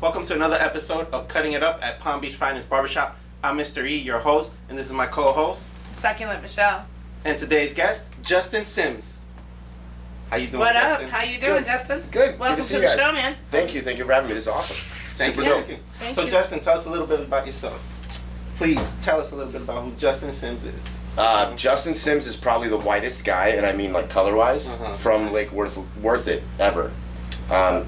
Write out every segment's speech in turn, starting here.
Welcome to another episode of Cutting It Up at Palm Beach Finest Barbershop. I'm Mr. E, your host, and this is my co-host, Succulent Michelle. And today's guest, Justin Sims. How you doing, What Justin? up? How you doing, Good. Justin? Good. Welcome Good to see you the guys. show, man. Thank you for having me. This is awesome. Thank Super you. dope. Thank So, you. Justin, tell us a little bit about yourself. Please tell us a little bit about who Justin Sims is. Justin Sims is probably the whitest guy, and I mean like color-wise, from Lake Worth it ever.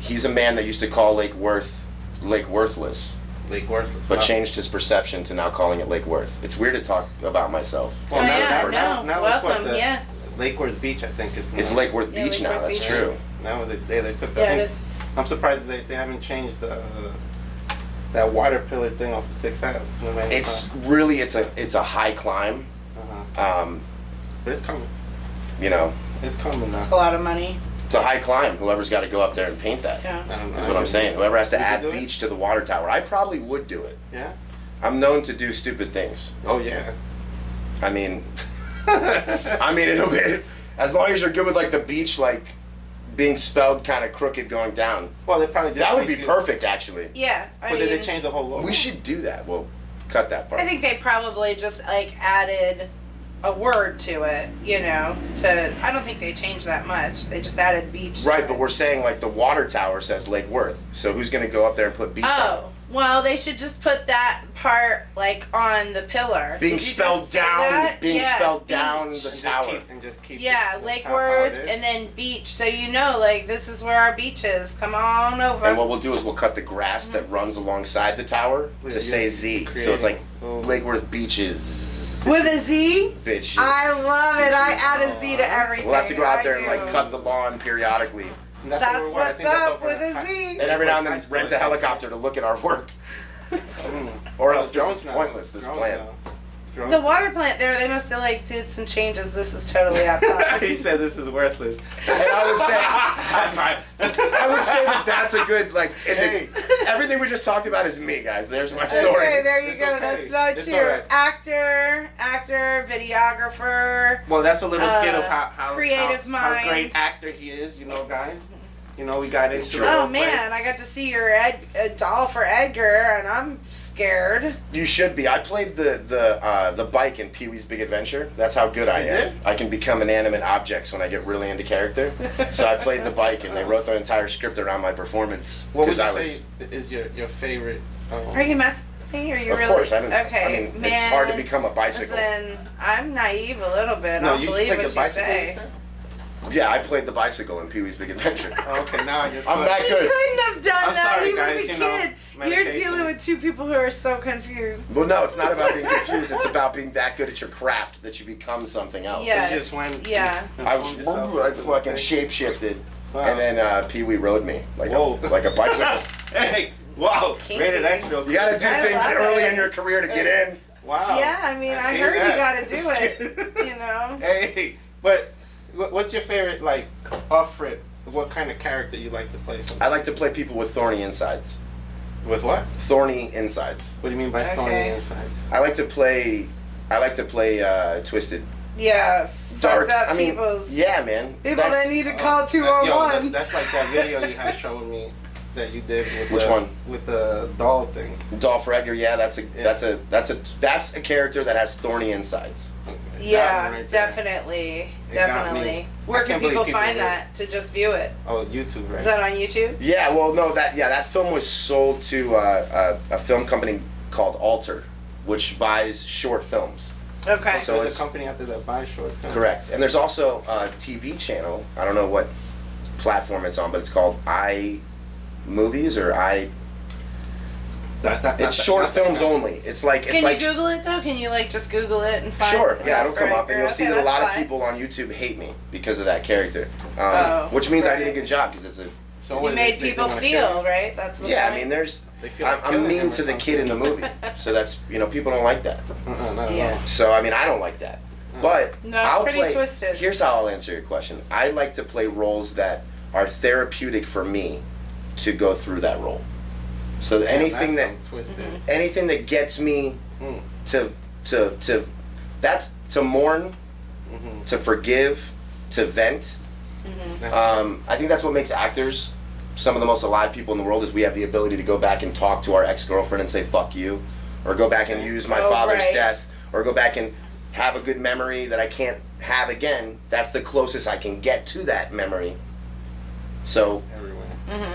He's a man that used to call Lake Worth Lake Worthless, Lake Worthless. but changed his perception to now calling it Lake Worth. It's weird to talk about myself. Well, Oh, now, yeah, now welcome, it's what the yeah. Lake Worth Beach, I think it's now. It's Lake Worth Yeah, Beach Lake now. Worth That's Beach. true. Now they took Yeah, I it think, is. I'm surprised they haven't changed that water pillar thing off of 6th Ave. It's really it's a high climb. But it's coming. You know, It's coming now. It's a lot of money. it's a high climb. Whoever's got to go up there and paint that. Yeah. I don't know. That's what I'm saying. Whoever has to You could add do it? beach to the water tower, I probably would do it. Yeah? I'm known to do stupid things. Oh, yeah. I mean, it'll be as long as you're good with like the beach, like being spelled kind of crooked going down. Well, they probably did. That would be make you- perfect, actually. Yeah. But did they change the whole logo? We should do that. We'll cut that part. I think they probably just like added a word to it, you know, I don't think they changed that much. They just added beach. to Right, it. but we're saying like the water tower says Lake Worth. So who's gonna go up there and put beach on Oh, well, they should just put that part like on the pillar. it? Being Did you spelled just say down, that? being Yeah, spelled beach. down And the just tower. keep Yeah, it- Lake that's how Worth it is. and then beach, so you know, like this is where our beach is. Come on over. And what we'll do is we'll cut the grass that runs alongside the tower Yeah, to say you're Z. So it's like creating- Lake Worth Beaches. With a Z? Bitch. I love it. I add a Z to everything. We'll have to go out there I and like do. cut the lawn periodically. And That's what we're- I what's think that's up over with at a Z. And every now and then High school, rent a I think. helicopter to look at our work. Mm. Or Oh, else this drones is now. pointless, this Drones plan. now. Drones. The water plant there, they must have like did some changes. This is totally off topic. He said this is worthless. And I would say that that's a good, like, Hey. everything we just talked about is me, guys. There's my story. Okay, there you It's go. okay. That's not It's true. alright. Actor, videographer. Well, that's a little skit of how creative how mind. great actor he is, you know, guys. You know, we got It's into true. the Oh role play. man, I got to see your a doll for Edgar, and I'm scared. You should be. I played the bike in Pee-wee's Big Adventure. That's how good I You am. did? I can become inanimate objects when I get really into character. So I played the bike, and they wrote the entire script around my performance. What would 'cause you I say is your favorite? Are you messing with me? Are you Of really? course, I didn't. Okay, I mean, man. it's hard to become a bicycle. Listen, I'm naive a little bit. No, I'll you believe played what the you bicycle. You say. said? Yeah, I played the bicycle in Pee-wee's Big Adventure. Oh, okay, now I just. I'm thought- that He good. couldn't have done I'm that. sorry, He guys, was a you know, kid. You're medication. dealing with two people who are so confused. Well, no, it's not about being confused. It's about being that good at your craft that you become something else. Yes. You just went. Yeah. I was, informed yourself I into the fucking thing. shape-shifted, Wow. and then Pee-wee rode me like Whoa. a bicycle. Hey, wow, Kinky. rated X real You gotta do I things love early it. in your career to get in. Wow. Yeah, I mean, I see heard that. you gotta do it. You know. Hey, but what's your favorite, like, off-rip? What kind of character you like to play? I like to play people with thorny insides. With what? Thorny insides. What do you mean by Okay. thorny insides? I like to play twisted, Yeah. dark. Fucked up I mean, people's yeah, man. people That's- that need to call Yo, 201. that's like that video you had showing me that you did with Which the, one? With the doll thing. Dolph Edgar. Yeah, that's a character that has thorny insides. Okay. That Yeah, one right there. definitely, It got definitely. me. Where I can can't believe people people find really- that to just view it? Oh, YouTube, right? Is that on YouTube? Yeah, well, no, that film was sold to a film company called Alter, which buys short films. Okay. So There's it's- a company out there that buys short films. Correct. And there's also a TV channel. I don't know what platform it's on, but it's called iMovies or I. It's short films only. It's like Can you Google it though? Can you like just Google it and find? Sure, yeah, it'll for come up, Edgar? and you'll see Okay, that a lot that's of fine. people on YouTube hate me because of that character, Oh, which means I right. did a good job because it's a. So You what, made they people wanna feel, kill him? right? That's the Yeah, point. I mean, there's. They feel like I'm killing mean him to or the kid in the something. movie, so that's people don't like that. Not at Yeah. all. So I mean, I don't like that. But No, it's I'll pretty play. twisted. Here's how I'll answer your question. I like to play roles that are therapeutic for me to go through that role. So anything that twisted. anything that gets me Mm. to that's to mourn, Mhm. to forgive, to vent. Mm-hmm. I think that's what makes actors some of the most alive people in the world is we have the ability to go back and talk to our ex-girlfriend and say fuck you, or go back and use my father's death, or go back and have a good memory that I can't have again. That's the closest I can get to that memory. So,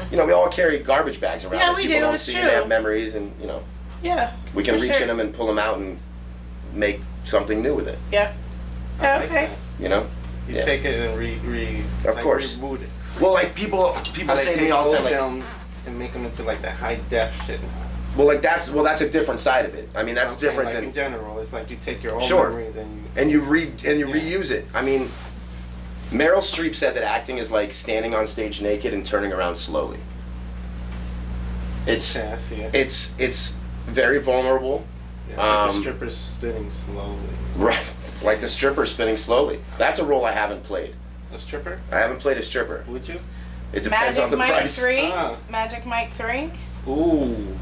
you know, we all carry garbage bags around that people don't see, and they have memories, and, you know, we can reach in them and pull them out and make something new with it. Yeah. Okay. You know? You take it and reboot it. Well, like people say to me all the time, like, films and make them into like the high def shit. Well, like that's a different side of it. I mean, that's different than in general. It's like you take your old memories and you reuse it. I mean, Meryl Streep said that acting is like standing on stage naked and turning around slowly. It's very vulnerable. Yeah, like the stripper's spinning slowly. Right, like the stripper spinning slowly. That's a role I haven't played. A stripper? I haven't played a stripper. Would you? It depends on the price. Magic Mike 3. Ooh.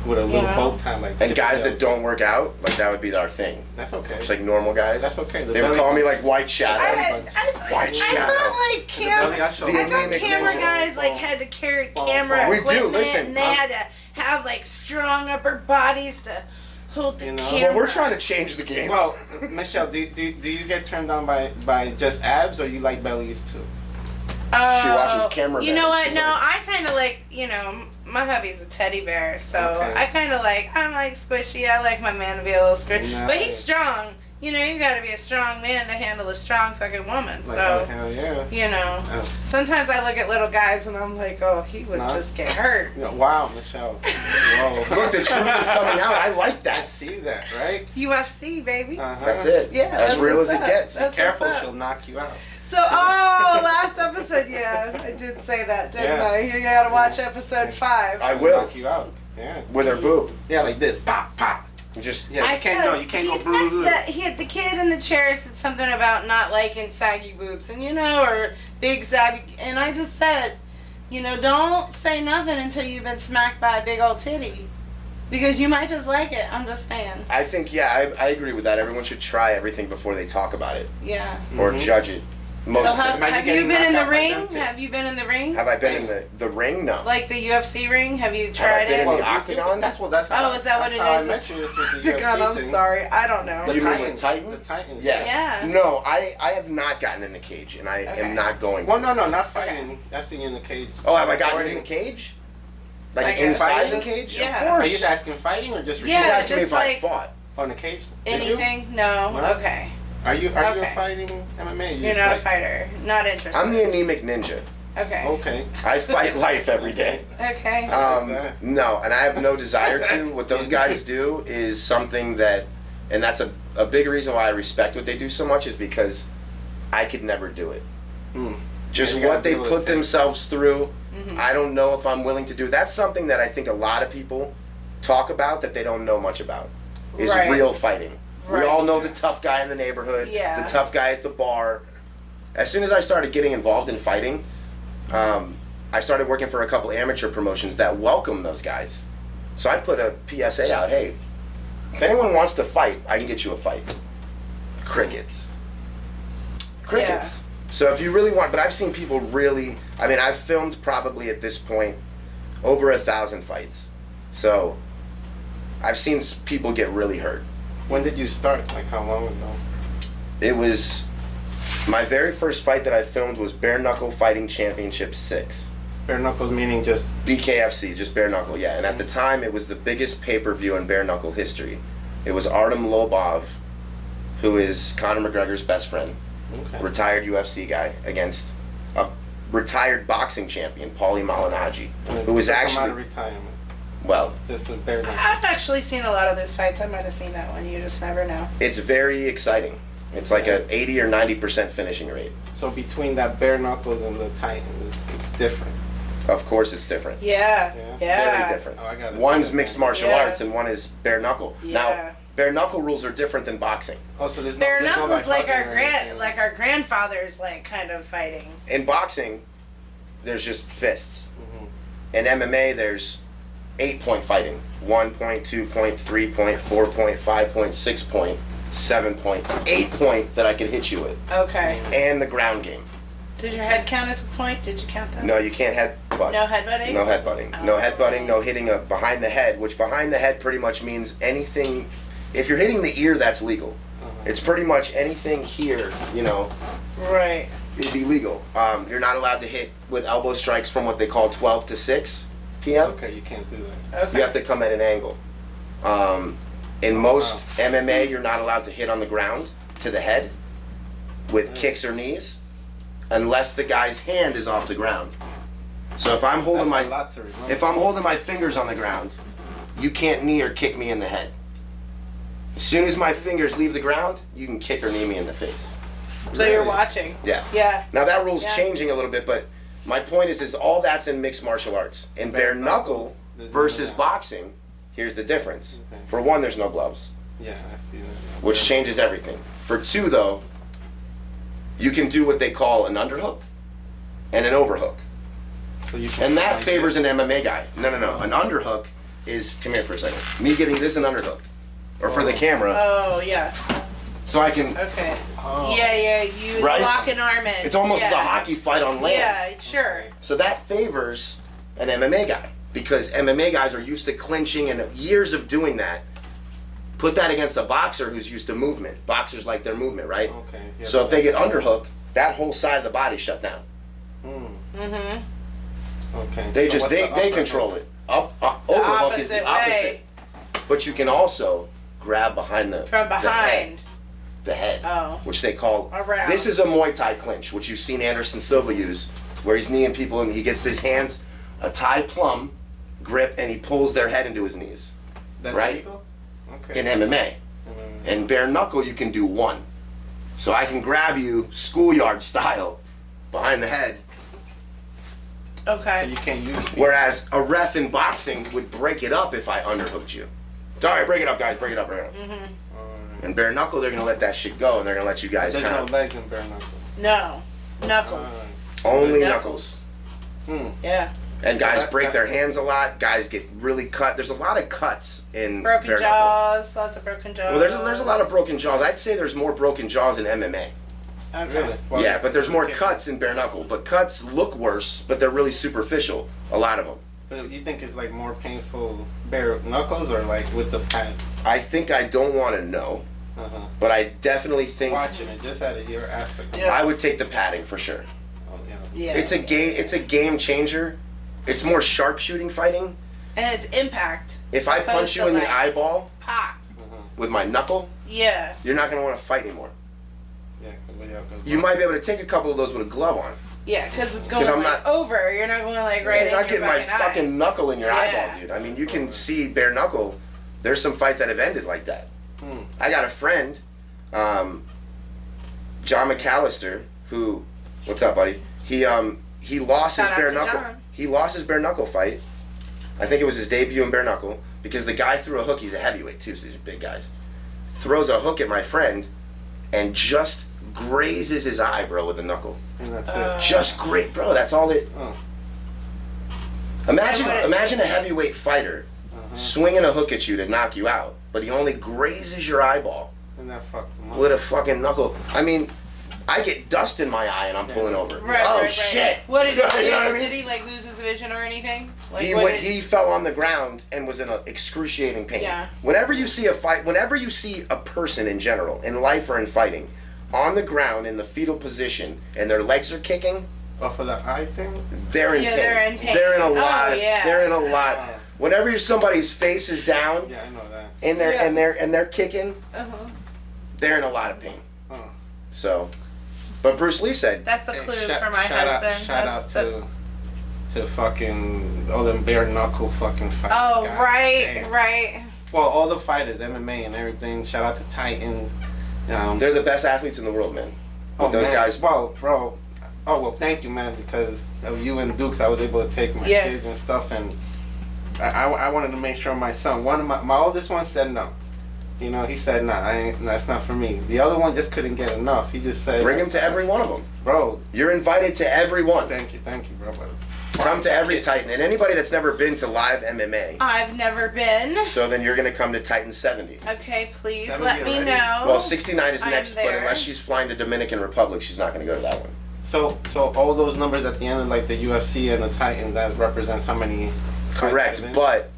With a little bow tie like and guys that don't work out, like that would be our thing. That's okay. Just like normal guys. That's okay. They would call me like White Shadow. I thought like camera guys like had to carry camera equipment, and they had to have like strong upper bodies to hold the camera. Well, we're trying to change the game. Well, Michelle, do you get turned on by just abs, or you like bellies too? She watches camera. You know what? No, I kind of like, you know, my hubby's a teddy bear, so I kind of like, I'm like squishy. I like my man to be a little squishy. But he's strong. You know, you gotta be a strong man to handle a strong fucking woman. Like, so, hell yeah. You know, sometimes I look at little guys and I'm like, oh, he would just get hurt. Wow, Michelle. Whoa. Look, the truth is coming out. I like that. I see that, right? It's UFC, baby. That's it. Yeah, as real as it gets. That's be careful, she'll knock you out. So, last episode, I did say that, didn't I? You gotta watch episode 5. I will. Knock you out. Yeah. With her boob. Yeah, like this. Pop, pop. Just you can't go. He said that the kid in the chair said something about not liking saggy boobs, and or big saggy. And I just said, don't say nothing until you've been smacked by a big old titty, because you might just like it. I'm just saying. I think I agree with that. Everyone should try everything before they talk about it. Yeah. Or judge it. So have you been in the ring? Have you been in the ring? Have I been in the ring? No. Like the UFC ring? Have you tried it? Have I been in the octagon? That's how. Oh, is that what it is? Octagon. I'm sorry, I don't know. You mean with Titan? The Titans. Yeah. No, I have not gotten in the cage, and I am not going to. Well, no, not fighting. I've seen you in the cage. Oh, have I gotten in the cage? Like inside the cage? Yeah. Of course. Are you just asking fighting or just? She's asking me if I fought on the cage. Anything? No. Okay. Are you a fighting MMA? You're not a fighter. Not interested. I'm the anemic ninja. Okay. I fight life every day. Okay. No, and I have no desire to. What those guys do is something that, and that's a big reason why I respect what they do so much, is because I could never do it. Just what they put themselves through, I don't know if I'm willing to do. That's something that I think a lot of people talk about that they don't know much about, is real fighting. We all know the tough guy in the neighborhood, the tough guy at the bar. As soon as I started getting involved in fighting, I started working for a couple amateur promotions that welcome those guys. So I put a PSA out, hey, if anyone wants to fight, I can get you a fight. Crickets. Yeah. So if you really want, but I've seen people really, I've filmed probably at this point over 1,000 fights. So I've seen people get really hurt. When did you start? Like how long ago? It was, my very first fight that I filmed was Bare Knuckle Fighting Championship 6. Bare Knuckles meaning just? BKFC, just bare knuckle, yeah. And at the time, it was the biggest pay-per-view in bare knuckle history. It was Artem Lobov, who is Conor McGregor's best friend, retired UFC guy, against a retired boxing champion, Paulie Malignaggi, who was actually... Out of retirement. Well, just a bare knuckle. I've actually seen a lot of those fights. I might have seen that one. You just never know. It's very exciting. It's like a 80 or 90% finishing rate. So between that bare knuckles and the Titan, it's different. Of course, it's different. Yeah. Very different. Oh, One's mixed martial arts and one is bare knuckle. Now, bare knuckle rules are different than boxing. Oh, so there's bare knuckles like our grandfathers kind of fighting. In boxing, there's just fists. In MMA, there's 8-point fighting. 1 point, 2 point, 3 point, 4 point, 5 point, 6 point, 7 point, 8 point that I could hit you with. Okay. And the ground game. Does your head count as a point? Did you count that? No, you can't headbutt. No headbutting? No headbutting. No headbutting, no hitting behind the head, which behind the head pretty much means anything. If you're hitting the ear, that's legal. It's pretty much anything here, you know. Right. Is illegal. You're not allowed to hit with elbow strikes from what they call 12 to 6 p.m. Okay, you can't do that. Okay. You have to come at an angle. In most MMA, you're not allowed to hit on the ground to the head with kicks or knees unless the guy's hand is off the ground. So if I'm holding if I'm holding my fingers on the ground, you can't knee or kick me in the head. As soon as my fingers leave the ground, you can kick or knee me in the face. So you're watching. Yeah. Yeah. Now that rule's changing a little bit, but my point is all that's in mixed martial arts. In bare knuckle versus boxing, here's the difference. Okay. For one, there's no gloves, Yeah, I see that. which changes everything. For two, though, you can do what they call an underhook and an overhook. So you can And that favors an MMA guy. No. An underhook is, come here for a second. Me getting this an underhook. Or for the camera. Oh, yeah. So I can, Okay. Oh. Yeah, you Right? lock an arm in. it's almost as a hockey fight on land. Yeah, sure. So that favors an MMA guy. Because MMA guys are used to clinching and years of doing that. Put that against a boxer who's used to movement. Boxers like their movement, right? Okay. Yeah, So if they get underhook, that whole side of the body shut down. Okay. They So just what's the they upper control hook? it. Overhook is opposite the opposite. way. But you can also grab behind the From behind. the head, Oh. which they call. Around. This is a Muay Thai clinch, which you've seen Anderson Silva use, where he's kneeing people and he gets his hands a Thai plum grip and he pulls their head into his knees. That's right? legal? Okay. In MMA, in bare knuckle you can do one. So I can grab you schoolyard style behind the head. Okay. So you can't use. Whereas a ref in boxing would break it up if I underhooked you. Sorry, break it up, guys. Break it up, break it up. And bare knuckle, they're gonna let that shit go, and they're gonna let you guys There's no kind of legs in bare knuckle. No. Knuckles. only Knuckles. knuckles. Yeah. And guys that- break that- their hands a lot. Guys get really cut. There's a lot of cuts in Broken bare knuckle. jaws. Lots of broken jaws. Well, there's a lot of broken jaws. I'd say there's more broken jaws in MMA. Okay. Really? Well, Yeah, but there's more okay. cuts in bare knuckle. But cuts look worse, but they're really superficial. A lot of them. But you think it's like more painful bare knuckles or like with the pads? I think I don't want to know, but I definitely think Watching it just out of your aspect. Yeah. I would take the padding for sure. Oh, yeah. Yeah. It's a game. It's a game changer. It's more sharpshooting fighting. And it's impact. If I punch Opposed you to, in the like, eyeball Pop. with my knuckle, Yeah. you're not gonna want to fight anymore. Yeah. 'Cause we have those- You might be able to take a couple of those with a glove on. Yeah, because it's going 'Cause I'm like not- over. You're not going like right You're in not your getting my fucking eye. fucking knuckle in your Yeah. eyeball, dude. I mean, you can see bare knuckle. There's some fights that have ended like that. I got a friend, John McAllister, who, what's up, buddy? He lost Shout his out bare to knuckle. John. He lost his bare knuckle fight. I think it was his debut in bare knuckle because the guy threw a hook. He's a heavyweight too, so these are big guys. Throws a hook at my friend, and just grazes his eye, bro, with a knuckle. And that's it. Just great, bro. That's all it. Oh. Imagine a heavyweight fighter swinging a hook at you to knock you out, but he only grazes your eyeball And that fucked them up. with a fucking knuckle. I mean, I get dust in my eye and I'm pulling over. Right, Oh right. shit! What did he do? You know what I mean? Did he like lose his vision or anything? Like, He what went, did- he fell on the ground and was in a excruciating pain. Yeah. Whenever you see a fight, whenever you see a person in general, in life or in fighting, on the ground in the fetal position and their legs are kicking, Oh, for the eye thing? they're in Yeah, pain. they're in pain. They're in a Oh, lot. yeah. They're in a lot. Whenever somebody's face is down Yeah, I know that. and they're Yeah. and they're kicking, Uh-huh. they're in a lot of pain. Oh. So, but Bruce Lee said, That's a Hey, clue shout- for my shout husband. Shout out to fucking all them bare knuckle fucking fighters. Oh, God right, damn. right. Well, all the fighters, MMA and everything. Shout out to Titans. they're the best athletes in the world, man. With those man. guys. Well, bro. Oh well, thank you, man. Because of you and Dukes, I was able to take my Yeah. kids and stuff, and I wanted to make sure my son, one of my oldest one said no. You know, he said no, that's not for me. The other one just couldn't get enough. He just said Bring them to every one of them. Bro, You're invited to every one. thank you, bro. But Come to every Titan. And anybody that's never been to live MMA, I've never been. so then you're going to come to Titan 70. Okay, please 70 let me already? know. Well, 69 is I'm next, but there. unless she's flying to Dominican Republic, she's not going to go to that one. So all those numbers at the end of like the UFC and the Titan, that represents how many. Correct, fights but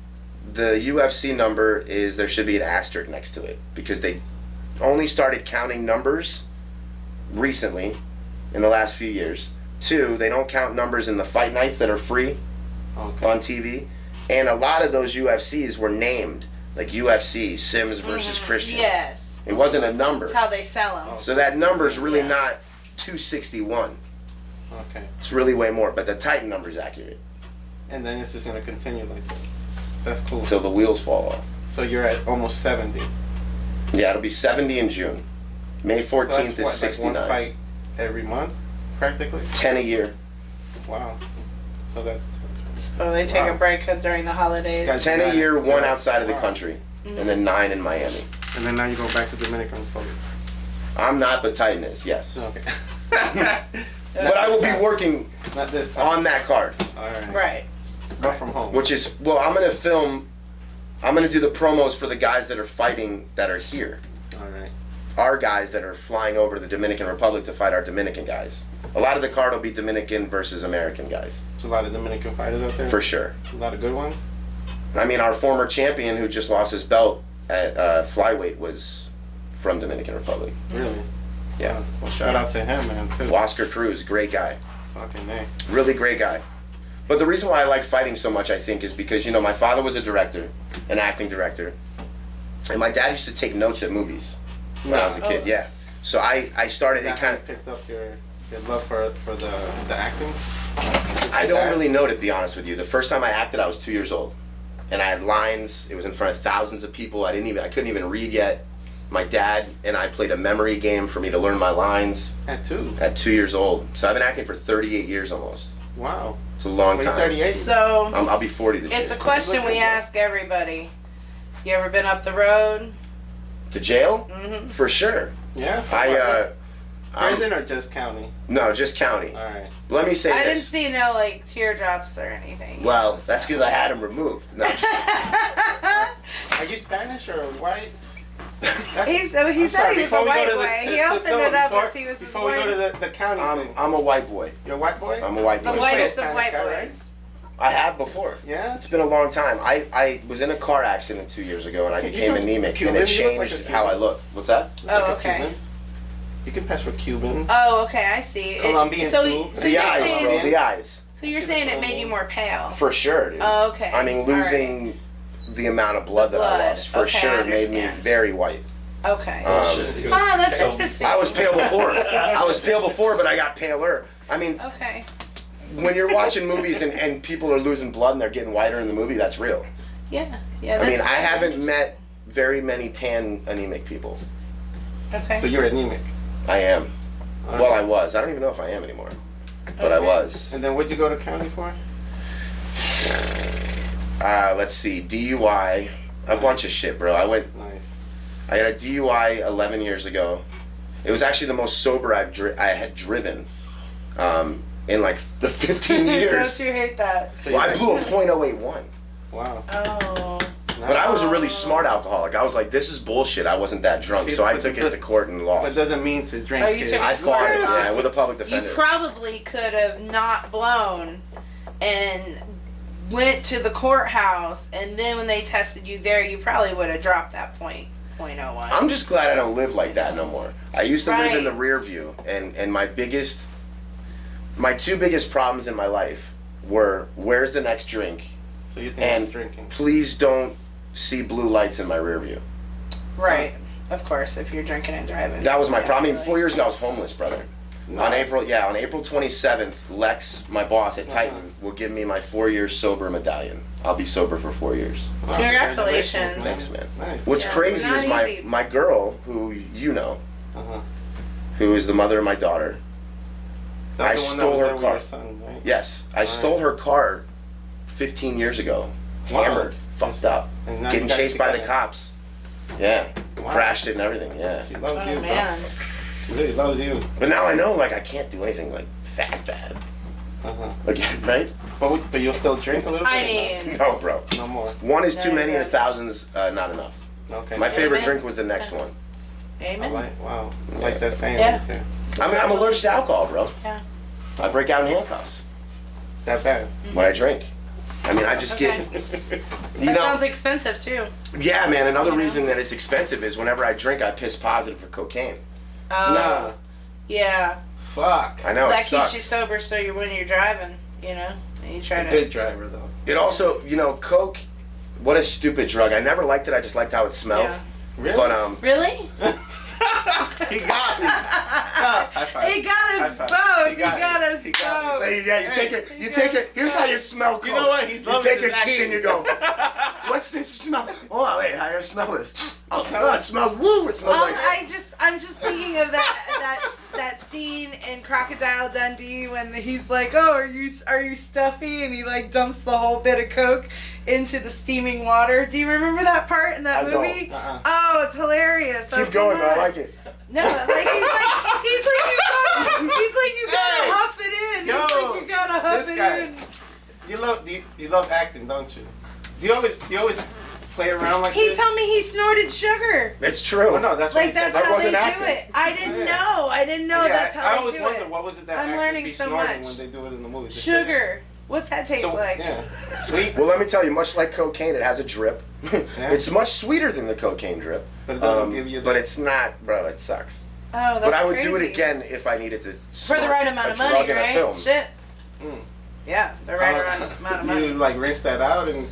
the UFC number is, there should be an asterisk next to it because they only started counting numbers recently in the last few years. 2, they don't count numbers in the fight nights that are free on TV, and a lot of those UFCs were named like UFC Sims versus Christian. Yes. It wasn't a number. That's how they sell them. So that number's really not 261. Okay. It's really way more, but the Titan number's accurate. And then it's just gonna continue like that. That's cool. Until the wheels fall off. So you're at almost 70. Yeah, it'll be 70 in June. May 14th is 69. Like one fight every month, practically. 10 a year. Wow. So that's. So they take a break during the holidays. Guys, 10 a year, 1 outside of the Wow. country, and then 9 in Miami. And then now you go back to Dominican Republic. I'm not, but Titan is, yes. Okay. But I will be working Not this time. on that card, All right. Right. But from home. which is, well, I'm going to do the promos for the guys that are fighting that are here. All right. Our guys that are flying over to the Dominican Republic to fight our Dominican guys. A lot of the card will be Dominican versus American guys, There's a lot of Dominican fighters out there. for sure. A lot of good ones. I mean, our former champion who just lost his belt at flyweight was from Dominican Republic. Really. Yeah. Well, shout out to him, man, too. Oscar Cruz, great guy. Fucking A. Really great guy. But the reason why I like fighting so much, I think, is because, you know, my father was a director, an acting director, and my dad used to take notes at movies when I was a kid. Oh. Yeah. So I started, That it kind of, picked up your love for the acting. I don't really know, to be honest with you. The first time I acted, I was 2 years old, and I had lines. It was in front of thousands of people. I couldn't even read yet. My dad and I played a memory game for me to learn my lines At 2. at 2 years old. So I've been acting for 38 years almost. Wow. It's a long Well, you're time. 38. So I'll be 40 this it's year. a question we ask everybody. You ever been up the road? To jail? Mm-hmm. For sure. Yeah. I'm- Prison or just county? No, just county. All right. Let me say I didn't this. see no like teardrops or anything. Well, that's because I had them removed. No, I'm just- Are you Spanish or white? he said he was a white boy. He opened it up as he was his Before we go white. to the county thing. I'm a white boy. You're a white boy? I'm a white The boy. whitest of Spanish white guy, right? boys. I have before. Yeah? It's been a long time. I was in a car accident 2 years ago and I You became look anemic Cuban. and it You look like changed a how I Cuban. look. What's that? Oh, Like a okay. Cuban. You can pass for Cuban. Oh, okay, I see. Colombian so, too. so The you're eyes, saying, bro. The eyes. So you're saying it made you more pale? For sure, dude. Oh, okay. I mean, All right. losing the amount of blood The that I blood. lost for Okay, I sure made me understand. very white. Okay. Ah, that's interesting. I was pale before. I was pale before, but I got paler. I mean, Okay. when you're watching movies and people are losing blood and they're getting whiter in the movie, that's real. Yeah. Yeah. I mean, that's I haven't interesting. met very many tan anemic people. Okay. So you're anemic. I am. All Well, right. I was. I don't even know if I am anymore. But I Okay. was. And then what'd you go to county for? Let's see. DUI. A bunch of shit, bro. Nice. I got a DUI 11 years ago. It was actually the most sober I had driven in like the 15 years. Don't you hate that? So Well, I you're- blew a .081. Wow. Oh. But I was a really smart alcoholic. I was like, this is bullshit. I wasn't that drunk. See, So I but took it but- to court and But lost. it doesn't mean to drink. Oh, you kids. took I fought it, Court. yeah, with a public You defender. probably could have not blown and went to the courthouse, and then when they tested you there, you probably would have dropped that .01. I'm just glad I don't live like that no more. I used to live in Right. the rear view, and my two biggest problems in my life were, where's the next drink? So you think I was And drinking? please don't see blue lights in my rear view. Right. Of course, if you're drinking and driving. That was my Yeah, problem. I mean, really. 4 years ago I was homeless, brother. No. On April 27th, Lex, my boss at Titan, Uh-huh. will give me my 4-year sober medallion. I'll be sober for 4 years. Wow, Congratulations. man. Thanks, man. Nice. What's Yeah, it's crazy not is my easy. girl, who you know, Uh-huh. who is the mother of my daughter. That I was the one stole that was her there with car. your son, right? Yes, I Alright. stole her car 15 years ago. Wow. Hammered, fucked up, And now getting you guys chased by the together. cops. Yeah, Wow. crashed it and everything. Yeah, She loves Oh, you, man. bro. She really loves you. but now I know, like, I can't do anything like that bad. Uh-huh. Again, right? But you'll still drink a little bit? I or mean, No, bro. no more. One is too No, many, and yeah. 1,000's not enough. Okay. My favorite Amen. drink was the next one. I amen. like that saying Yeah. right there. I'm allergic to alcohol, bro. Yeah. I break out in handcuffs That bad. when I drink. I mean, I just Okay. get, That sounds expensive too. yeah, man. Another You know? reason that it's expensive is whenever I drink, I piss positive for cocaine. Oh, Nah. yeah. Fuck. I know, That it sucks. keeps you sober, so you when you're driving, you know, and you try A to. good driver though. It also, coke, what a stupid drug. I never liked it, I just liked how it smelled. Yeah. Really? But, Really? He got me. High five. He got High us five. both. He He got got me. us He got both. me. yeah, you take it, you take it, here's how you smell coke. You know what? He's You loving take his a key acting. and you go, what's this smell? Oh, wait, how do you smell this? Oh, it smells, woo, it smells like... I'm just thinking of that scene in Crocodile Dundee when he's like, "Oh, are you stuffy?" and he like dumps the whole bit of coke into the steaming water. Do you remember that part in that I don't. movie? Uh-uh. Oh, it's hilarious. Keep Oh, going, come though, I on. like it. No, like he's like you gotta Hey. huff it in. Yo, He's like you gotta huff this it guy. in. You love acting, don't you? Do you always play around like He this? told me he snorted sugar. It's true. Oh, no, that's what Like he said. that's That how they wasn't do acting. it. I didn't Yeah. know. I didn't know Yeah, that's I how always they do wondered it. what was it that I'm actors learning be so snorting much. when they do it in the movies. Sugar. What's that taste So, like? yeah. Sweet, Well, let me tell you, much like cocaine, it has a drip. Yeah. It's much sweeter than the cocaine drip. but it doesn't give you the... But it's not, bro, it sucks. Oh, that's But I would crazy. do it again if I needed to For the snort right amount a of drug money, in a right? film. Shit. Mm. Yeah, the right amount of Do money. you like rinse that out and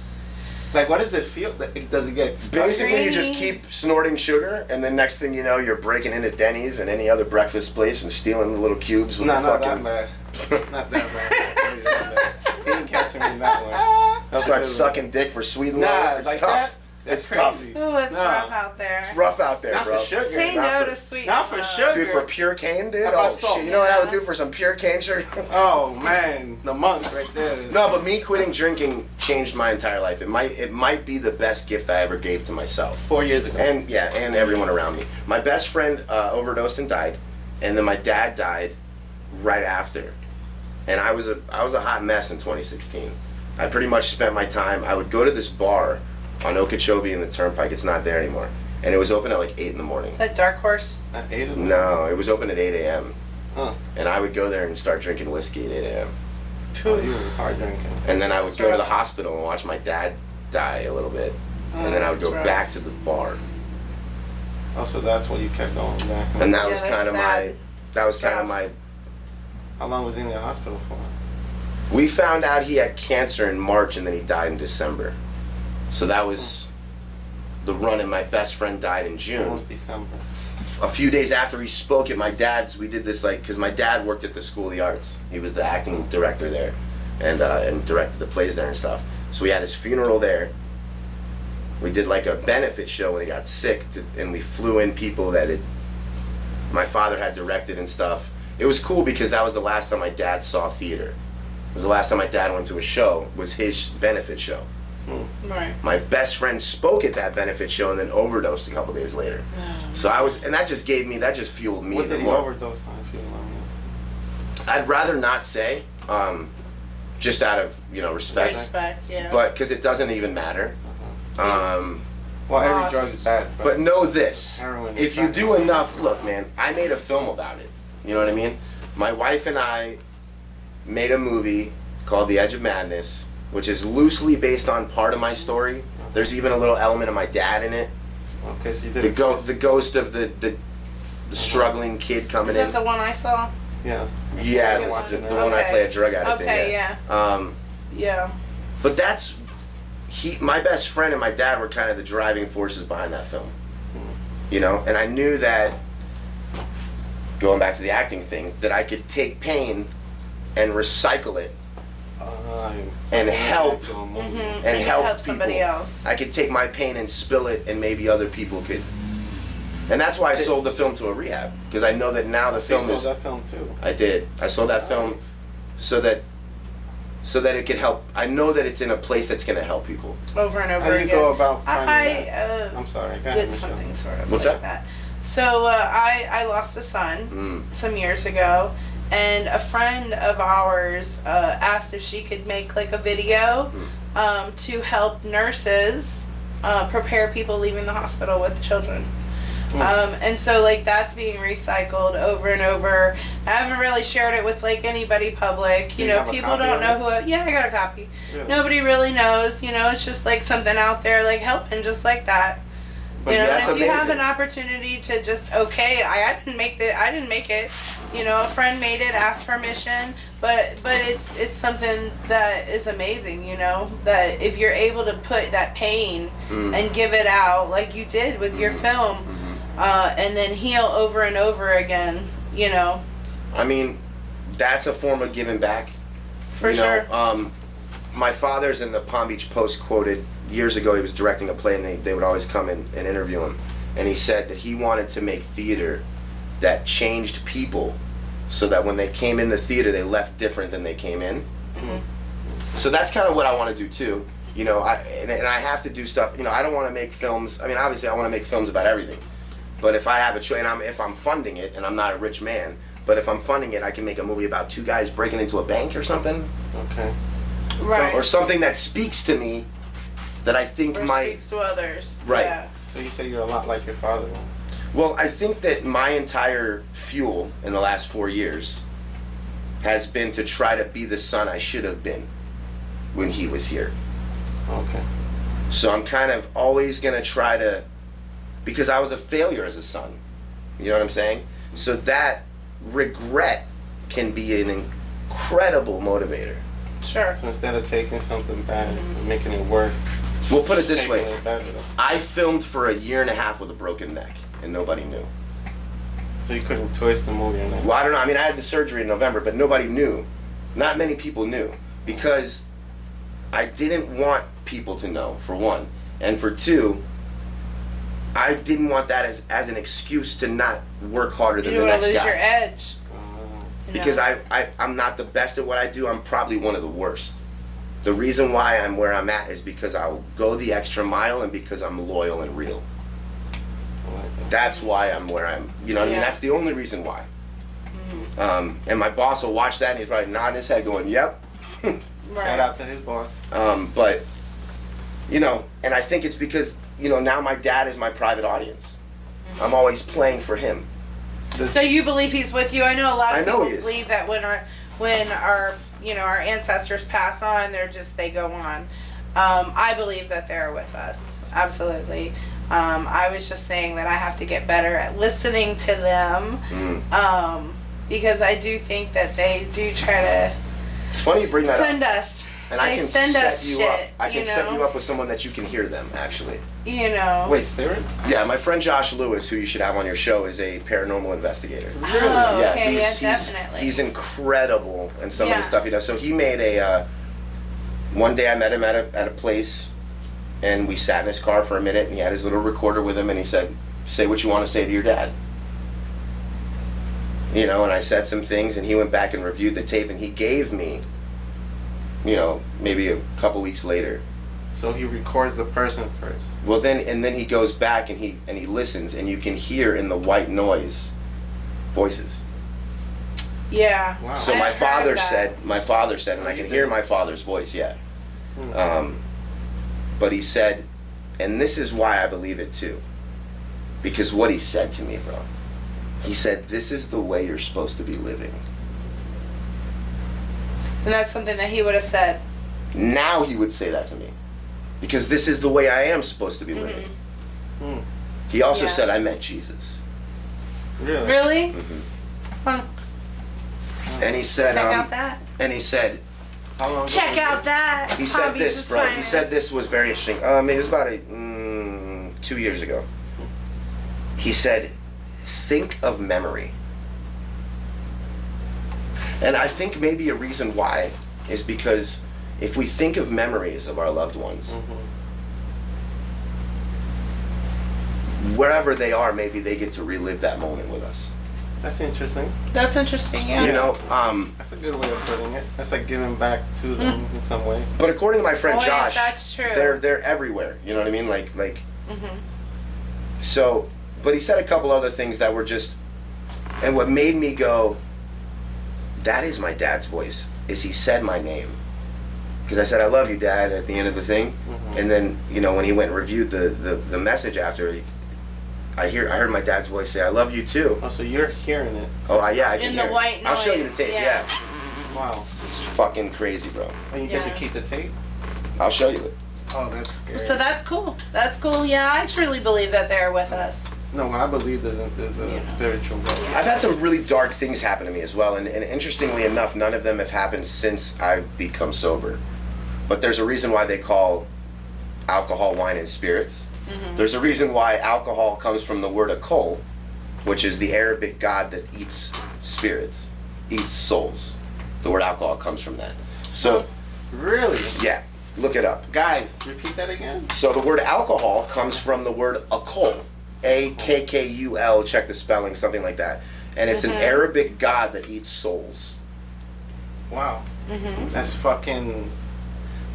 like what does it feel? Does it get stuck? Basically, you just Creamy. keep snorting sugar, and then next thing you know, you're breaking into Denny's and any other breakfast place and stealing the little cubes with No, the not fucking... that bad. Not that bad. He didn't catch me in that one. That was a Start good one. sucking dick for sweet and Nah, low. It's like tough. that? That's It's tough. crazy. Oh, it's No. rough out there. It's rough out there, Not bro. for sugar. Say Not no for- to sweet. not for love. sugar. Dude, for pure cane, dude? How about Oh, salt? shit. You know what I would Yeah. do for some pure cane sugar? Oh man, the monk right there. No, but me quitting drinking changed my entire life. It might be the best gift I ever gave to myself. 4 years ago. And yeah, and everyone around me. My best friend overdosed and died, and then my dad died right after. And I was a hot mess in 2016. I pretty much spent my time. I would go to this bar on Okeechobee and the Turnpike. It's not there anymore, and it was open at like 8 in the morning. Is that Dark Horse? I ate it. No, it was open at 8 a.m. Huh. And I would go there and start drinking whiskey at 8 a.m. Oh, you were hard drinking. And then I would That's go to the rough. hospital and watch my dad die a little bit, and then I would that's go rough. back to the bar. Oh, so that's what you kept going back. And that Yeah, was that's kind of sad. my. How long was he in the hospital for? We found out he had cancer in March, and then he died in December. So that was the run, and my best friend died in June. Almost December. A few days after he spoke at my dad's, we did this because my dad worked at the School of the Arts. He was the acting director there, and directed the plays there and stuff. So we had his funeral there. We did like a benefit show when he got sick, and we flew in people that my father had directed and stuff. It was cool because that was the last time my dad saw theater. It was the last time my dad went to a show, was his benefit show. Right. My best friend spoke at that benefit show and then overdosed a couple days later. So that just fueled me What even did he more. overdose on? If you don't mind me asking? I'd rather not say, just out of respect, Respect, yeah. but because it doesn't even matter. Well, Lost. every drug is bad, But know this: Heroin is if you bad. do enough, look, man, I made a film about it. You know what I mean? My wife and I made a movie called The Edge of Madness, which is loosely based on part of my story. There's even a little element of my dad in it. Okay, so you did The ghost of the struggling kid coming Is that in. the one I saw? Yeah. Yeah, Second the one. one I Okay. play a drug addict Okay, in. yeah. Yeah. But that's my best friend and my dad were kind of the driving forces behind that film. And I knew that, going back to the acting thing, that I could take pain and recycle it and help Mm-hmm. and help somebody people. else. I could take my pain and spill it, and maybe other people could. And that's why I sold the film to a rehab, because I know that now the So you film sold is. that film too. I did. I sold that film so that it could help. I know that it's in a place that's going to help people. Over and over How do you again. go about finding that? I I'm sorry. Go ahead, did Michelle. something sort of What's like that? that. So I lost a son some years ago, and a friend of ours asked if she could make like a video to help nurses prepare people leaving the hospital with children. And so like that's being recycled over and over. I haven't really shared it with like anybody public. Do You you know, have a people copy don't of know it? who. Yeah, I got a copy. Really? Nobody really knows. You know, it's just like something out there, like helping, just like that. But You know, that's and if you have amazing. an opportunity to just I didn't make it. You know, a friend made it, asked permission, but it's something that is amazing. You know, that if you're able to put that pain and give it out like you did with your film, and then heal over and over again. You know, I mean, that's a form of giving back. for You sure. know, my father's in the Palm Beach Post quoted years ago. He was directing a play, and they would always come in and interview him. And he said that he wanted to make theater that changed people, so that when they came in the theater, they left different than they came in. So that's kind of what I want to do too. You know, and I have to do stuff. You know, I don't want to make films. I mean, obviously, I want to make films about everything. But if I have a choice, and if I'm funding it, and I'm not a rich man, but if I'm funding it, I can make a movie about two guys breaking into a bank or something. Okay. Right. Or something that speaks to me that I think Or might. speaks to others. Right. Yeah. So you say you're a lot like your father. Well, I think that my entire fuel in the last 4 years has been to try to be the son I should have been when he was here. Okay. So I'm kind of always going to try to, because I was a failure as a son. You know what I'm saying? So that regret can be an incredible motivator. Sure. So instead of taking something bad and making it worse, We'll put it this taking way. it better. I filmed for 1.5 years with a broken neck, and nobody knew. So you couldn't twist the movie or nothing. Well, I don't know. I mean, I had the surgery in November, but nobody knew. Not many people knew, because I didn't want people to know, for one. And for two, I didn't want that as an excuse to not work harder You than don't the want next to lose guy. your edge. you Because know? I'm not the best at what I do. I'm probably one of the worst. The reason why I'm where I'm at is because I'll go the extra mile and because I'm loyal and real. I like that. That's why I'm where I'm. You know what I mean? Yeah. That's the only reason why. And my boss will watch that and he's probably nodding his head going, yep. Right. Shout out to his boss. But, you know, and I think it's because, you know, now my dad is my private audience. I'm always playing for him. So you believe he's with you? I know a lot I of know people he is. believe that when our our ancestors pass on, they go on. I believe that they're with us. Absolutely. I was just saying that I have to get better at listening to them. Because I do think that they do try to It's funny you bring that send up. us. And I they can send set us you shit. up. I can set know? you up with someone that you can hear them, actually. You know. Wait, spirits? Yeah, my friend Josh Lewis, who you should have on your show, is a paranormal investigator. Oh, Yeah, okay, he's definitely. he's incredible in some of Yeah. the stuff he does. So he made a. One day I met him at a place, and we sat in his car for a minute, and he had his little recorder with him, and he said, "Say what you want to say to your dad." You know, and I said some things, and he went back and reviewed the tape, and he gave me, you know, maybe a couple weeks later. So he records the person first. Well, then he goes back and he listens, and you can hear in the white noise voices. Yeah. Wow. So I've my heard father that. said, and I can hear my father's voice, yeah. But he said, and this is why I believe it too, because what he said to me, bro, he said, "This is the way you're supposed to be living." And that's something that he would have said. Now he would say that to me, because this is the way I am supposed to be living. Hmm. He also Yeah. said, "I met Jesus," Really? Really? Mm-hmm. Huh. and he said, Check out that. and he said, How long ago Check was out it? that. he said Hobbies this, is bro. He finest. said this was very interesting. It was about 2 years ago. He said, "Think of memory." And I think maybe a reason why is because if we think of memories of our loved ones, wherever they are, maybe they get to relive that moment with us. That's interesting. That's interesting, yeah. You know, That's a good way of putting it. That's like giving back to them in some way. but according to my friend Well, if Josh, that's true. they're everywhere. You know what I mean? Like Mhm. so. But he said a couple other things that were just, and what made me go, that is my dad's voice. Is he said my name? Because I said, "I love you, Dad," at the end of the thing, and then, you know, when he went and reviewed the message after, I heard my dad's voice say, "I love you too." Oh, so you're hearing it? Oh, yeah, I can In hear the it. white I'll show you the noise, tape. yeah. Yeah, Wow. it's fucking crazy, bro. And you get to Yeah. keep the tape? I'll show you it. Oh, that's scary. So that's cool. That's cool. Yeah, I truly believe that they're with us. No, I believe there's a Yeah. spiritual world. I've had some really dark things happen to me as well, and interestingly enough, none of them have happened since I've become sober. But there's a reason why they call alcohol, wine, and spirits. There's a reason why alcohol comes from the word akol, which is the Arabic god that eats spirits, eats souls. The word alcohol comes from that. So, Really? yeah, look it up. Guys, repeat that again? So the word alcohol comes from the word akol, A-K-K-U-L, check the spelling, something like that. And it's an Arabic god that eats souls. Wow. That's fucking...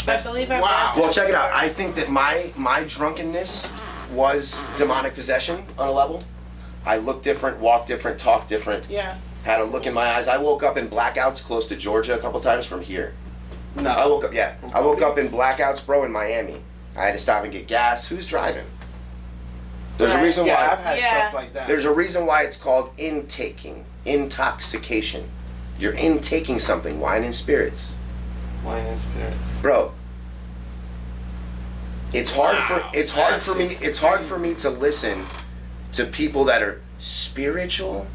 I believe I've wow. read Well, check it out. I think that my drunkenness was demonic possession on a level. I looked different, walked different, talked different, Yeah. had a look in my eyes. I woke up in blackouts close to Georgia a couple times from here. No. I woke up, yeah. I woke up in blackouts, bro, in Miami. I had to stop and get gas. Who's driving? There's a Right. reason Yeah, why. I've had Yeah. stuff like that. There's a reason why it's called intaking, intoxication. You're intaking something, wine and spirits. Wine and spirits. Bro, it's hard Wow. it's hard for me to listen to people that are spiritual,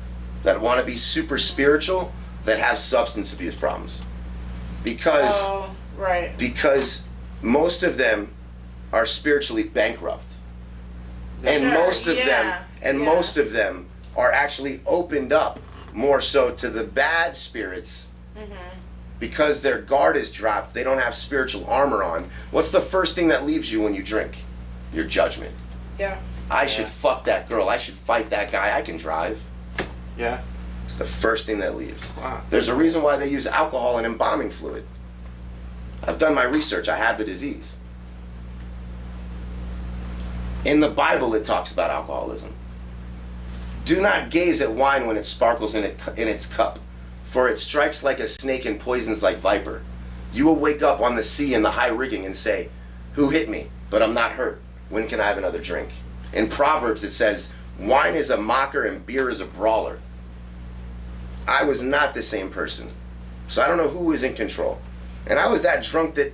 that want to be super spiritual, that have substance abuse problems. Because Oh, right. because most of them are spiritually bankrupt. And Sure, most of yeah, most of them are actually opened up more so to the bad spirits. Because their guard is dropped, they don't have spiritual armor on. What's the first thing that leaves you when you drink? Your judgment. Yeah. I should fuck that girl. I should fight that guy. I can drive. Yeah. It's the first thing that leaves. Wow. There's a reason why they use alcohol and embalming fluid. I've done my research. I have the disease. In the Bible, it talks about alcoholism. Do not gaze at wine when it sparkles in its cup, for it strikes like a snake and poisons like viper. You will wake up on the sea in the high rigging and say, "Who hit me? But I'm not hurt. When can I have another drink?" In Proverbs, it says, "Wine is a mocker and beer is a brawler." I was not the same person. So I don't know who was in control. And I was that drunk that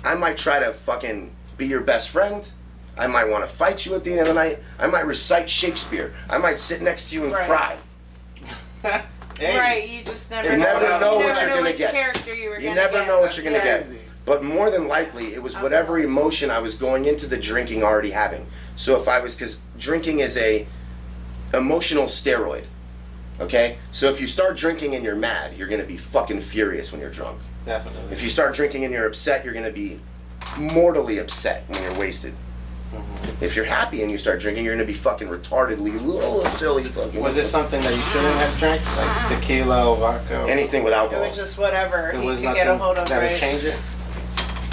I might try to fucking be your best friend. I might want to fight you at the end of the night. I might recite Shakespeare. I might sit next to you and Right. cry. Hey. Right, you just never You never know you what never you're know gonna which get. character you were You gonna never get. know what you're gonna Yeah. get. But more than likely, it was whatever emotion I was going into the drinking already having. So if I was, because drinking is a emotional steroid. Okay? So if you start drinking and you're mad, you're gonna be fucking furious when you're drunk. Definitely. If you start drinking and you're upset, you're gonna be mortally upset when you're wasted. If you're happy and you start drinking, you're gonna be fucking retardedly silly fucking. Was it something that you shouldn't have drank? Like tequila or vodka? Or anything with It alcohol? was just whatever There he was could nothing get a hold of, that would right? change it?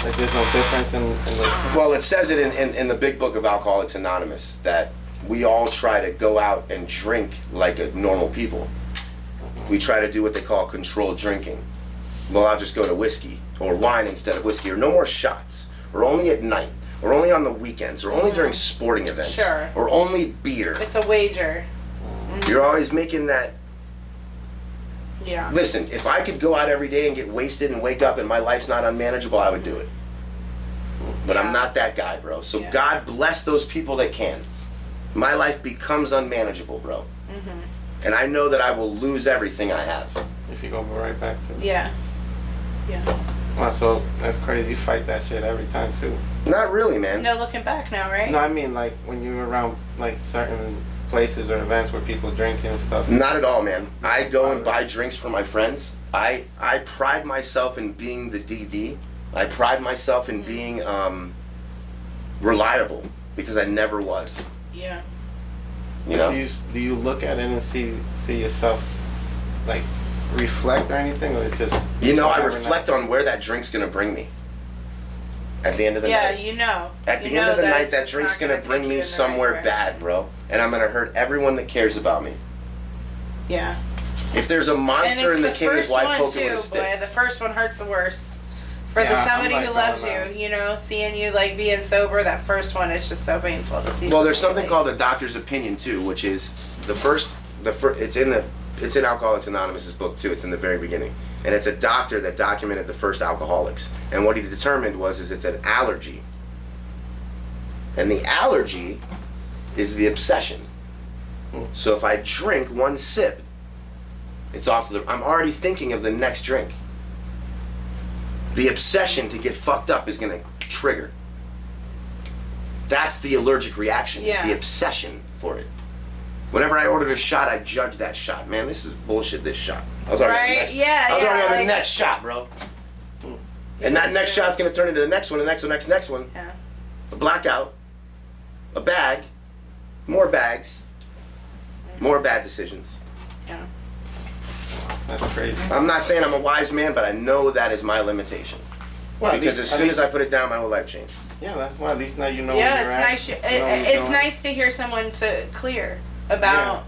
Like there's no difference in the... Well, it says it in the big book of Alcoholics Anonymous that we all try to go out and drink like a normal people. We try to do what they call controlled drinking. Well, I'll just go to whiskey or wine instead of whiskey, or no more shots, or only at night, or only on the weekends, or only during sporting events, Sure. or only beer. It's a wager. You're always making that. Yeah. Listen, if I could go out every day and get wasted and wake up and my life's not unmanageable, I would do it. But I'm Yeah. not that guy, bro. So Yeah. God bless those people that can. My life becomes unmanageable, bro. And I know that I will lose everything I have. If you go right back to... Yeah. Yeah. Wow, so that's crazy. You fight that shit every time too. Not really, man. No looking back now, right? No, I mean like when you're around like certain places or events where people drinking and stuff. Not at all, man. I go and buy drinks for my friends. I pride myself in being the DD. I pride myself in being reliable because I never was. Yeah. You know? Do you look at it and see yourself like reflect or anything, or it just... You know, I whatever reflect on where that drink's gonna bring me. At the end of the Yeah, night. you know. At the You end of know the night, it's that just drink's not gonna take bring you me in the right somewhere direction. bad, bro. And I'm gonna hurt everyone that cares about me. Yeah. If there's a And monster it's in the the cave, first why one poke it too, with a stick? boy. The first one hurts the worst. For Yeah, somebody I'm who like loves going you, you know, seeing you like being sober, that first one is just so painful to see. Well, there's something like, called a doctor's opinion too, which is the first. It's in Alcoholics Anonymous' book too. It's in the very beginning, and it's a doctor that documented the first alcoholics, and what he determined is it's an allergy, and the allergy is the obsession. So if I drink one sip, it's off to the. I'm already thinking of the next drink. The obsession to get fucked up is gonna trigger. That's the allergic reaction. Yeah. Is the obsession for it. Whenever I ordered a shot, I judged that shot. Man, this is bullshit. This shot. I was already on the Right? next, Yeah, I was already on the like- next shot, bro. And that next shot's gonna turn into the next one, the next one, next one. Yeah. A blackout, a bag, more bags, more bad decisions. Yeah. That's crazy. I'm not saying I'm a wise man, but I know that is my limitation. Well, at Because least- as at soon least- as I put it down, my whole life changed. Yeah, that's why at least now you know Yeah, where you're at. it's nice. You know what you're It's doing. nice to hear someone so clear about,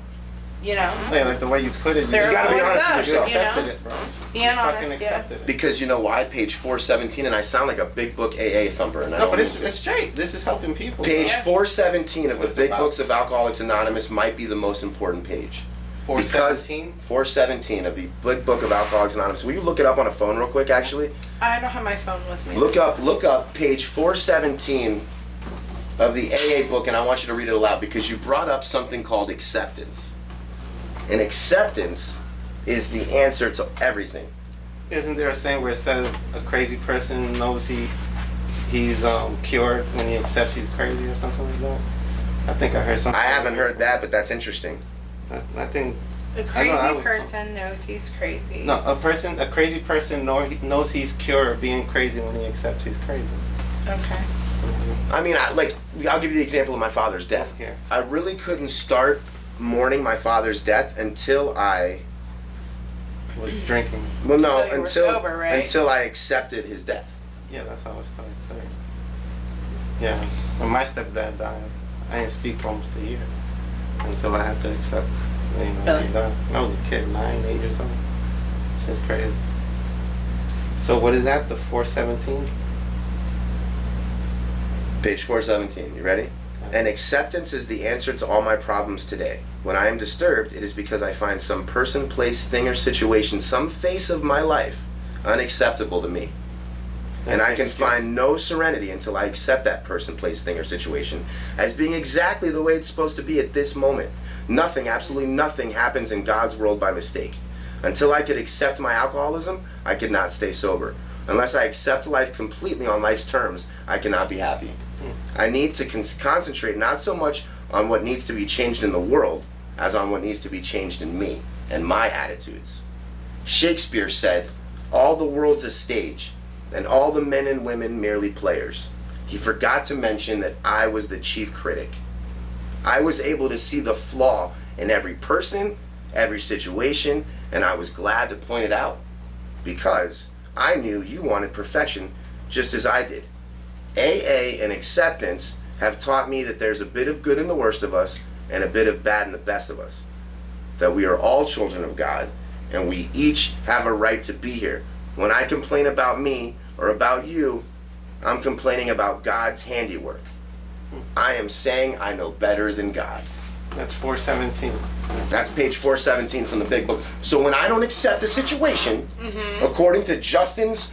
you know, Yeah, like the way you put it, There You gotta be always honest with up, you yourself. you know? accepted it, bro. being You honest. fucking Yeah. accepted it. Because you know why? Page 417, and I sound like a big book AA thumper, and I No, don't but mean it's to. straight. This is helping people. Page Yeah. 417 of What the it's big about. books of Alcoholics Anonymous might be the most important page. 417. 417 of the big book of Alcoholics Anonymous. Will you look it up on a phone real quick, actually? I don't have my phone with me. Look up page 417 of the AA book, and I want you to read it aloud because you brought up something called acceptance. And acceptance is the answer to everything. Isn't there a saying where it says a crazy person knows he's cured when he accepts he's crazy or something like that? I think I heard something. I haven't heard that, but that's interesting. I think A I crazy was- person knows he's crazy. no, a crazy person knows he's cured of being crazy when he accepts he's crazy. Okay. I mean, I'll give you the example of my father's death. Yeah. I really couldn't start mourning my father's death until I, Was drinking. well, no, Until you were sober, right? until I accepted his death. Yeah, that's how it started. Yeah, when my stepdad died, I didn't speak for almost a year until I had to accept. You know, Really? he died. When I was a kid, 9, 8 years old. It's just crazy. So what is that? The 417? Page 417, you ready? And acceptance is the answer to all my problems today. When I am disturbed, it is because I find some person, place, thing, or situation, some face of my life, unacceptable to me. And I can find no serenity until I accept that person, place, thing, or situation as being exactly the way it's supposed to be at this moment. Nothing, absolutely nothing happens in God's world by mistake. Until I could accept my alcoholism, I could not stay sober. Unless I accept life completely on life's terms, I cannot be happy. I need to concentrate not so much on what needs to be changed in the world as on what needs to be changed in me and my attitudes. Shakespeare said, "All the world's a stage, and all the men and women merely players." He forgot to mention that I was the chief critic. I was able to see the flaw in every person, every situation, and I was glad to point it out because I knew you wanted perfection just as I did. AA and acceptance have taught me that there's a bit of good in the worst of us and a bit of bad in the best of us. That we are all children of God and we each have a right to be here. When I complain about me or about you, I'm complaining about God's handiwork. I am saying I know better than God. That's 417. That's page 417 from the big book. So when I don't accept the situation, according to Justin's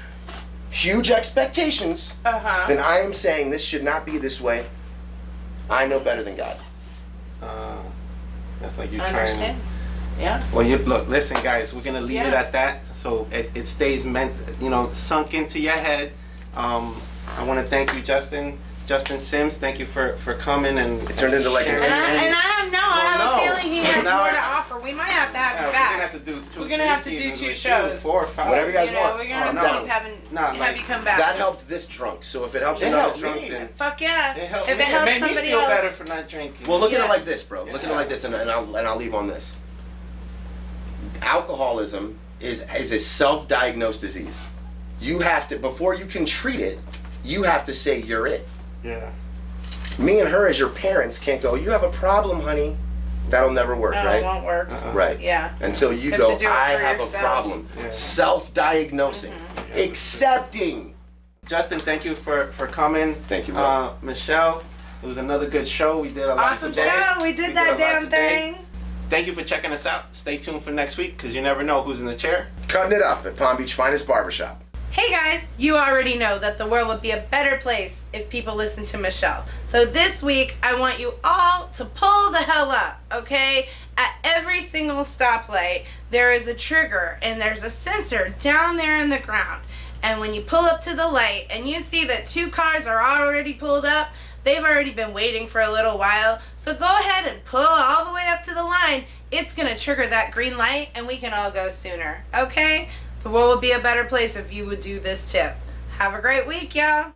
huge expectations, then I am saying this should not be this way. I know better than God. That's like you I trying. understand. Yeah. Well, you look. Listen, guys. We're gonna leave it Yeah. at that, so it stays sunk into your head. I want to thank you, Justin Sims. Thank you for coming and. It turned into like a- And I have Well, a no. feeling he has Now more I- to offer. We might have to have Yeah, him we're back. gonna have to do two. We're gonna have to do seasons 2 with shows. you, 4 or 5. Whatever you guys You know, want. we're Oh, gonna no. have to keep have you come back. That helped this drunk. So if it helps It another helped drunk, me. then Fuck yeah. It helped If me. it helps made me somebody feel else. better for not drinking. well, look at Yeah. it like this, bro. Look at it like this, and I'll leave on this. Alcoholism is a self-diagnosed disease. You have to, before you can treat it, you have to say you're it. Yeah. Me and her as your parents can't go, "You have a problem, honey." That'll never work, No, right? it won't work. Right. Yeah. Until you Have go, to do it "I for have yourself. a problem." Yeah. Self-diagnosing. Accepting Justin, thank you for coming. Thank you, bro. Michelle, it was another good show. We did a lot Awesome today. show. We did that a lot damn today. thing. Thank you for checking us out. Stay tuned for next week because you never know who's in the chair. Cutting it up at Palm Beach Finest Barbershop. Hey guys, you already know that the world would be a better place if people listened to Michelle. So this week, I want you all to pull the hell up, okay? At every single stoplight, there is a trigger and there's a sensor down there in the ground. And when you pull up to the light and you see that 2 cars are already pulled up, they've already been waiting for a little while. So go ahead and pull all the way up to the line. It's going to trigger that green light and we can all go sooner, okay? The world would be a better place if you would do this tip. Have a great week, y'all.